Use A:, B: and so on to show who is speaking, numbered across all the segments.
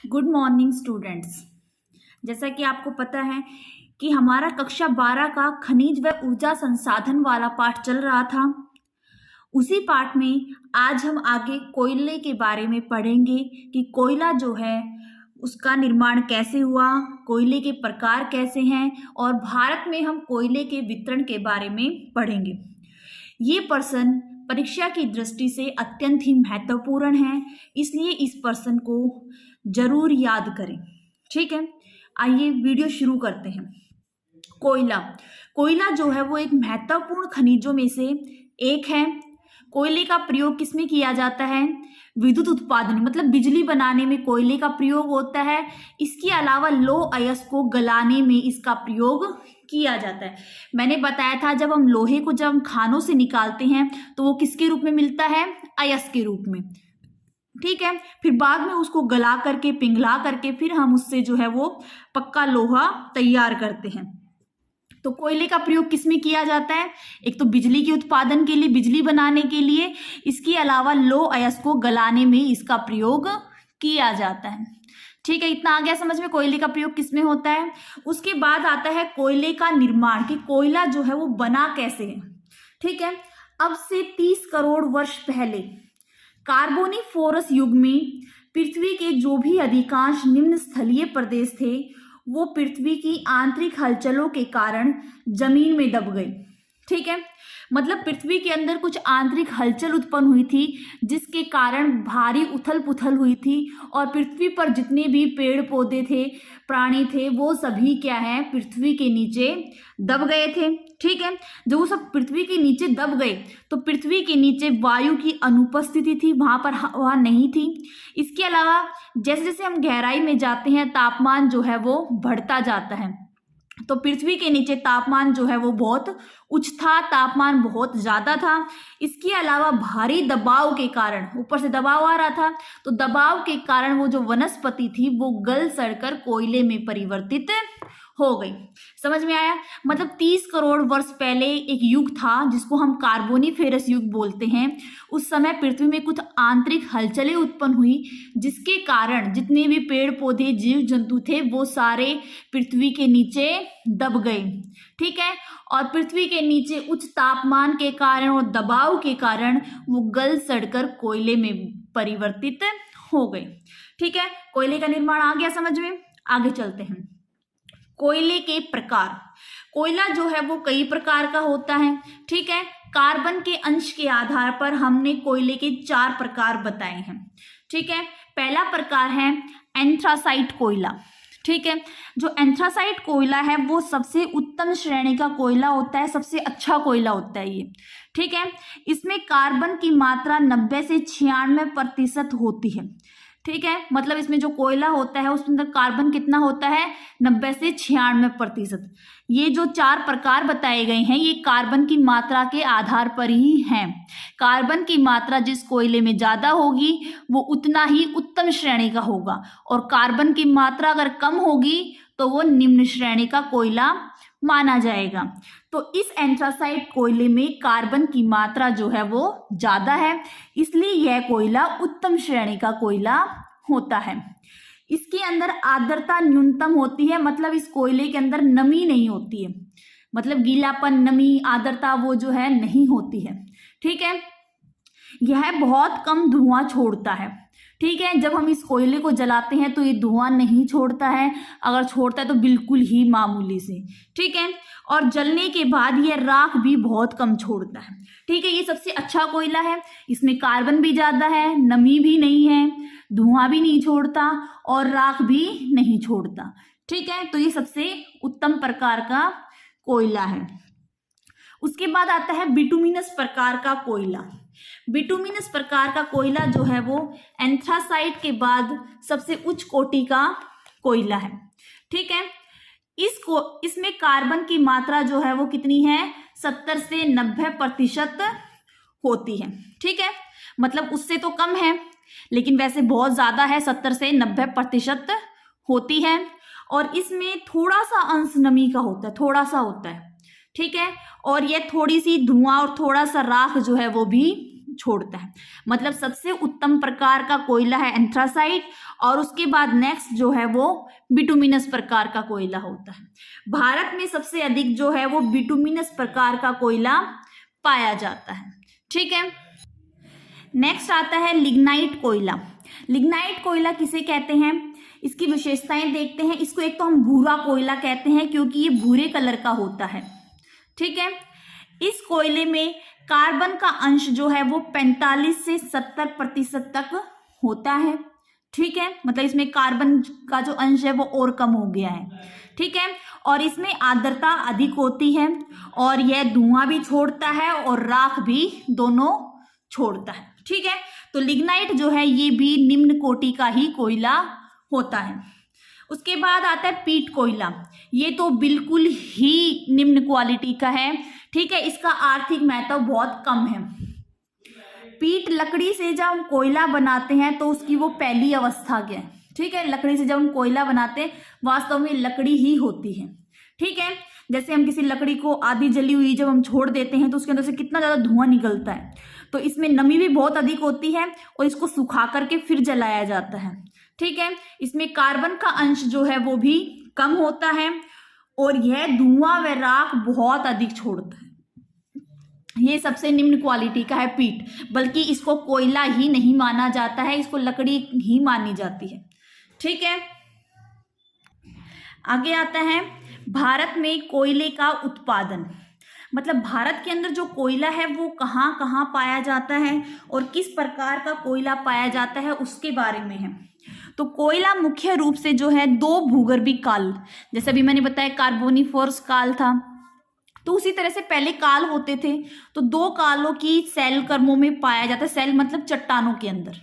A: Good morning students. जैसा कि आपको पता है कि हमारा कक्षा 12 का खनिज व ऊर्जा संसाधन वाला पाठ चल रहा था। उसी पाठ में आज हम आगे कोयले के बारे में पढ़ेंगे कि कोयला जो है उसका निर्माण कैसे हुआ, कोयले के प्रकार कैसे हैं और भारत में हम कोयले के वितरण के बारे में पढ़ेंगे। ये प्रश्न परीक्षा की दृष्टि से अत्यंत ही महत्वपूर्ण है, इसलिए इस प्रश्न को जरूर याद करें। ठीक है, आइए वीडियो शुरू करते हैं। कोयला कोयला जो है वो एक महत्वपूर्ण खनिजों में से एक है। कोयले का प्रयोग किसमें किया जाता है? विद्युत उत्पादन मतलब बिजली बनाने में कोयले का प्रयोग होता है। इसके अलावा लौह अयस्क को गलाने में इसका प्रयोग किया जाता है। मैंने बताया था जब हम लोहे को जब हम खानों से निकालते हैं तो वो किसके रूप में मिलता है? अयस्क के रूप में। ठीक है, फिर बाद में उसको गला करके पिघला करके फिर हम उससे जो है वो पक्का लोहा तैयार करते हैं। तो कोयले का प्रयोग किसमें किया जाता है? एक तो बिजली के उत्पादन के लिए, बिजली बनाने के लिए, इसके अलावा लौह अयस्क को गलाने में इसका प्रयोग किया जाता है। ठीक है, इतना आ गया समझ में कोयले का प्रयोग किसमें होता है। उसके बाद आता है कोयले का निर्माण, कि कोयला जो है वो बना कैसे है। ठीक है, अब से 30 करोड़ वर्ष पहले कार्बोनिफोरस युग में पृथ्वी के जो भी अधिकांश निम्न स्थलीय प्रदेश थे वो पृथ्वी की आंतरिक हलचलों के कारण जमीन में दब गए। ठीक है, मतलब पृथ्वी के अंदर कुछ आंतरिक हलचल उत्पन्न हुई थी जिसके कारण भारी उथल पुथल हुई थी और पृथ्वी पर जितने भी पेड़ पौधे थे, प्राणी थे, वो सभी क्या है, पृथ्वी के नीचे दब गए थे। ठीक है, जब वो सब पृथ्वी के नीचे दब गए तो पृथ्वी के नीचे वायु की अनुपस्थिति थी, वहां पर हवा नहीं थी। इसके अलावा जैसे जैसे हम गहराई में जाते हैं तापमान जो है वो बढ़ता जाता है, तो पृथ्वी के नीचे तापमान जो है वो बहुत उच्च था, तापमान बहुत ज़्यादा था। इसके अलावा भारी दबाव के कारण, ऊपर से दबाव आ रहा था, तो दबाव के कारण वो जो वनस्पति थी वो गल सड़कर कोयले में परिवर्तित हो गई। समझ में आया? मतलब 30 करोड़ वर्ष पहले एक युग था जिसको हम कार्बोनिफेरस युग बोलते हैं। उस समय पृथ्वी में कुछ आंतरिक हलचलें उत्पन्न हुई जिसके कारण जितने भी पेड़ पौधे जीव जंतु थे वो सारे पृथ्वी के नीचे दब गए। ठीक है, और पृथ्वी के नीचे उच्च तापमान के कारण और दबाव के कारण वो गल सड़कर कोयले में परिवर्तित हो गए। ठीक है, कोयले का निर्माण आ गया समझ में। आगे चलते हैं। कोयले के प्रकार। कोयला जो है वो कई प्रकार का होता है। ठीक है, कार्बन के अंश के आधार पर हमने कोयले के 4 प्रकार बताए हैं। ठीक है, पहला प्रकार है एंथ्रासाइट कोयला। ठीक है, जो एंथ्रासाइट कोयला है वो सबसे उत्तम श्रेणी का कोयला होता है, सबसे अच्छा कोयला होता है ये। ठीक है, इसमें कार्बन की मात्रा 90 से 96% होती है। ठीक है, मतलब इसमें जो कोयला होता है उसके अंदर कार्बन कितना होता है? 90 से 96%। ये जो 4 प्रकार बताए गए हैं ये कार्बन की मात्रा के आधार पर ही हैं। कार्बन की मात्रा जिस कोयले में ज़्यादा होगी वो उतना ही उत्तम श्रेणी का होगा, और कार्बन की मात्रा अगर कम होगी तो वो निम्न श्रेणी का कोयला माना जाएगा। तो इस एंथ्रासाइट कोयले में कार्बन की मात्रा जो है वो ज़्यादा है, इसलिए यह कोयला उत्तम श्रेणी का कोयला होता है। इसके अंदर आर्द्रता न्यूनतम होती है, मतलब इस कोयले के अंदर नमी नहीं होती है, मतलब गीलापन, नमी, आर्द्रता वो जो है नहीं होती है। ठीक है, यह बहुत कम धुआं छोड़ता है। ठीक है, जब हम इस कोयले को जलाते हैं तो ये धुआं नहीं छोड़ता है, अगर छोड़ता है तो बिल्कुल ही मामूली से। ठीक है, और जलने के बाद ये राख भी बहुत कम छोड़ता है। ठीक है, ये सबसे अच्छा कोयला है। इसमें कार्बन भी ज़्यादा है, नमी भी नहीं है, धुआं भी नहीं छोड़ता और राख भी नहीं छोड़ता। ठीक है, तो ये सबसे उत्तम प्रकार का कोयला है। उसके बाद आता है बिटुमिनस प्रकार का कोयला। बिटुमिनस प्रकार का कोयला जो है वो एंथ्रासाइट के बाद सबसे उच्च कोटि का कोयला है। ठीक है, इसमें कार्बन की मात्रा जो है वो कितनी है? 70 से 90% होती है। ठीक है, मतलब उससे तो कम है लेकिन वैसे बहुत ज़्यादा है, 70 से 90% होती है। और इसमें थोड़ा सा अंश नमी का होता है, थोड़ा सा होता है। ठीक है, और ये थोड़ी सी धुआं और थोड़ा सा राख जो है वो भी छोड़ता है। मतलब सबसे उत्तम प्रकार का कोयला है एंथ्रासाइट और उसके बाद नेक्स्ट जो है वो बिटुमिनस प्रकार का कोयला होता है। भारत में सबसे अधिक जो है वो बिटुमिनस प्रकार का कोयला पाया जाता है। ठीक है, नेक्स्ट आता है लिग्नाइट कोयला। लिग्नाइट कोयला किसे कहते हैं, इसकी विशेषताएं देखते हैं। इसको एक तो हम भूरा कोयला कहते हैं क्योंकि ये भूरे कलर का होता है। ठीक है, इस कोयले में कार्बन का अंश जो है वो 45 से 70% तक होता है। ठीक है, मतलब इसमें कार्बन का जो अंश है वो और कम हो गया है। ठीक है, और इसमें आर्द्रता अधिक होती है और यह धुआं भी छोड़ता है और राख भी दोनों छोड़ता है। ठीक है, तो लिग्नाइट जो है ये भी निम्न कोटि का ही कोयला होता है। उसके बाद आता है पीट कोयला। ये तो बिल्कुल ही निम्न क्वालिटी का है। ठीक है, इसका आर्थिक महत्व बहुत कम है। पीट लकड़ी से जब हम कोयला बनाते हैं तो उसकी वो पहली अवस्था क्या है। ठीक है, लकड़ी से जब हम कोयला बनाते हैं वास्तव में लकड़ी ही होती है। ठीक है, जैसे हम किसी लकड़ी को आधी जली हुई जब हम छोड़ देते हैं तो उसके अंदर से कितना ज़्यादा धुआं निकलता है, तो इसमें नमी भी बहुत अधिक होती है और इसको सुखा करके फिर जलाया जाता है। ठीक है, इसमें कार्बन का अंश जो है वो भी कम होता है और यह धुआं व राख बहुत अधिक छोड़ता है। ये सबसे निम्न क्वालिटी का है पीट, बल्कि इसको कोयला ही नहीं माना जाता है, इसको लकड़ी ही मानी जाती है। ठीक है, आगे आता है भारत में कोयले का उत्पादन। मतलब भारत के अंदर जो कोयला है वो कहाँ कहाँ पाया जाता है और किस प्रकार का कोयला पाया जाता है उसके बारे में है। तो कोयला मुख्य रूप से जो है दो भूगर्भीय काल, जैसे अभी मैंने बताया कार्बोनिफोरस काल था, तो उसी तरह से पहले काल होते थे। तो दो कालों की सेल कर्मों में पाया जाता है। सेल मतलब चट्टानों के अंदर।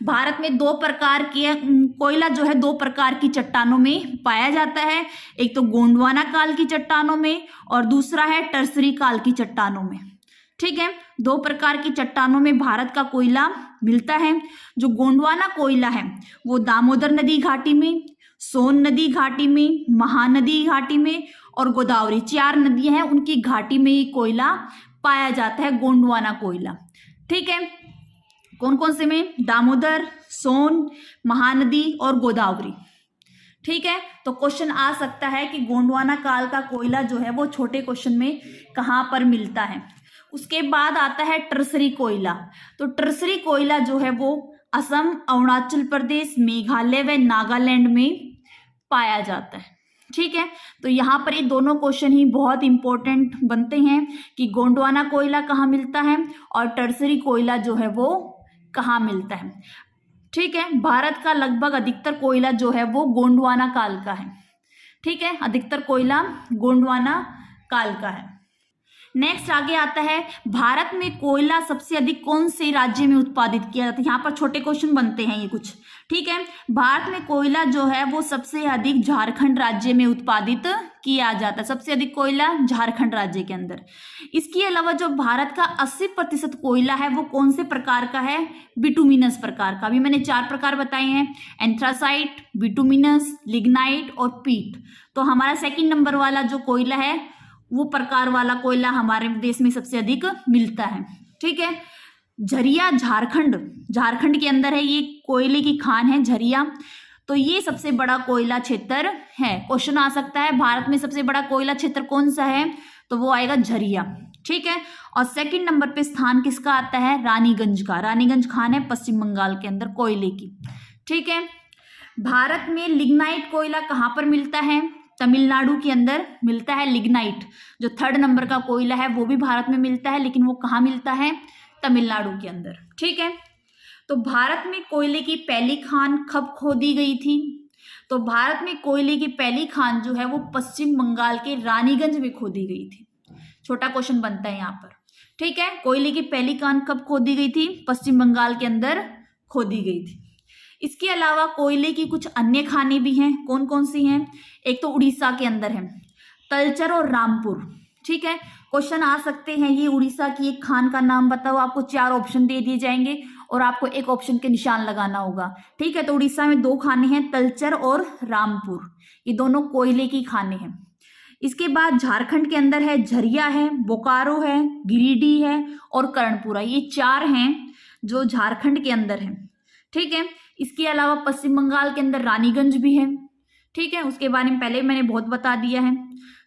A: भारत में दो प्रकार के कोयला जो है दो प्रकार की चट्टानों में पाया जाता है। एक तो गोंडवाना काल की चट्टानों में और दूसरा है टर्सरी काल की चट्टानों में। ठीक है, दो प्रकार की चट्टानों में भारत का कोयला मिलता है। जो गोंडवाना कोयला है वो दामोदर नदी घाटी में, सोन नदी घाटी में, महानदी घाटी में और गोदावरी, 4 नदियां हैं उनकी घाटी में ही कोयला पाया जाता है, गोंडवाना कोयला। ठीक है, कौन कौन से में, दामोदर, सोन, महानदी और गोदावरी। ठीक है, तो क्वेश्चन आ सकता है कि गोंडवाना काल का कोयला जो है वो छोटे क्वेश्चन में कहाँ पर मिलता है। उसके बाद आता है टर्सरी कोयला। तो टर्सरी कोयला जो है वो असम, अरुणाचल प्रदेश, मेघालय व नागालैंड में पाया जाता है। ठीक है, तो यहाँ पर ये दोनों क्वेश्चन ही बहुत इंपॉर्टेंट बनते हैं कि गोंडवाना कोयला कहाँ मिलता है और टर्सरी कोयला जो है वो कहाँ मिलता है। ठीक है, भारत का लगभग अधिकतर कोयला जो है वो गोंडवाना काल का है। ठीक है, अधिकतर कोयला गोंडवाना काल का है। नेक्स्ट आगे आता है भारत में कोयला सबसे अधिक कौन से राज्य में उत्पादित किया जाता है। यहाँ पर छोटे क्वेश्चन बनते हैं ये कुछ। ठीक है, भारत में कोयला जो है वो सबसे अधिक झारखंड राज्य में उत्पादित किया जाता है। सबसे अधिक कोयला झारखंड राज्य के अंदर। इसके अलावा जो भारत का 80% कोयला है वो कौन से प्रकार का है, बिटुमिनस प्रकार का। अभी मैंने 4 प्रकार बताए हैं, एंथ्रासाइट, बिटुमिनस, लिग्नाइट और पीट। तो हमारा सेकंड नंबर वाला जो कोयला है वो प्रकार वाला कोयला हमारे देश में सबसे अधिक मिलता है। ठीक है, झरिया झारखंड के अंदर है, ये कोयले की खान है झरिया। तो ये सबसे बड़ा कोयला क्षेत्र है। क्वेश्चन आ सकता है भारत में सबसे बड़ा कोयला क्षेत्र कौन सा है, तो वो आएगा झरिया। ठीक है, और सेकंड नंबर पे स्थान किसका आता है, रानीगंज का। रानीगंज खान है पश्चिम बंगाल के अंदर कोयले की। ठीक है, भारत में लिग्नाइट कोयला कहाँ पर मिलता है, तमिलनाडु के अंदर मिलता है लिग्नाइट। जो 3rd नंबर का कोयला है वो भी भारत में मिलता है, लेकिन वो कहाँ मिलता है, तमिलनाडु के अंदर। ठीक है, तो भारत में कोयले की पहली खान कब खोदी गई थी, तो भारत में कोयले की पहली खान जो है वो पश्चिम बंगाल के रानीगंज में खोदी गई थी। छोटा क्वेश्चन बनता है यहाँ पर। ठीक है, कोयले की पहली खान कब खोदी गई थी, पश्चिम बंगाल के अंदर खोदी गई थी। इसके अलावा कोयले की कुछ अन्य खानें भी हैं। कौन कौन सी हैं, एक तो उड़ीसा के अंदर है, तलचर और रामपुर। ठीक है, क्वेश्चन आ सकते हैं ये उड़ीसा की एक खान का नाम बताओ। आपको 4 ऑप्शन दे दिए जाएंगे और आपको एक ऑप्शन के निशान लगाना होगा। ठीक है, तो उड़ीसा में 2 खाने हैं, तलचर और रामपुर। ये दोनों कोयले की खाने हैं। इसके बाद झारखंड के अंदर है झरिया है, बोकारो है, गिरिडीह है और कर्णपुरा। ये 4 हैं जो झारखंड के अंदर हैं। ठीक है, इसके अलावा पश्चिम बंगाल के अंदर रानीगंज भी है, ठीक है, उसके बारे में पहले मैंने बहुत बता दिया है।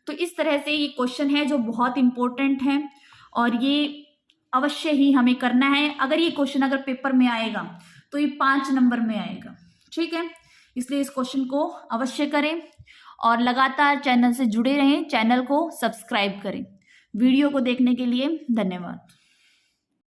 A: तो इस तरह से ये क्वेश्चन है जो बहुत इंपॉर्टेंट है और ये अवश्य ही हमें करना है। अगर ये क्वेश्चन अगर पेपर में आएगा तो ये 5 नंबर में आएगा, ठीक है, इसलिए इस क्वेश्चन को अवश्य करें और लगातार चैनल से जुड़े रहें, चैनल को सब्सक्राइब करें। वीडियो को देखने के लिए धन्यवाद।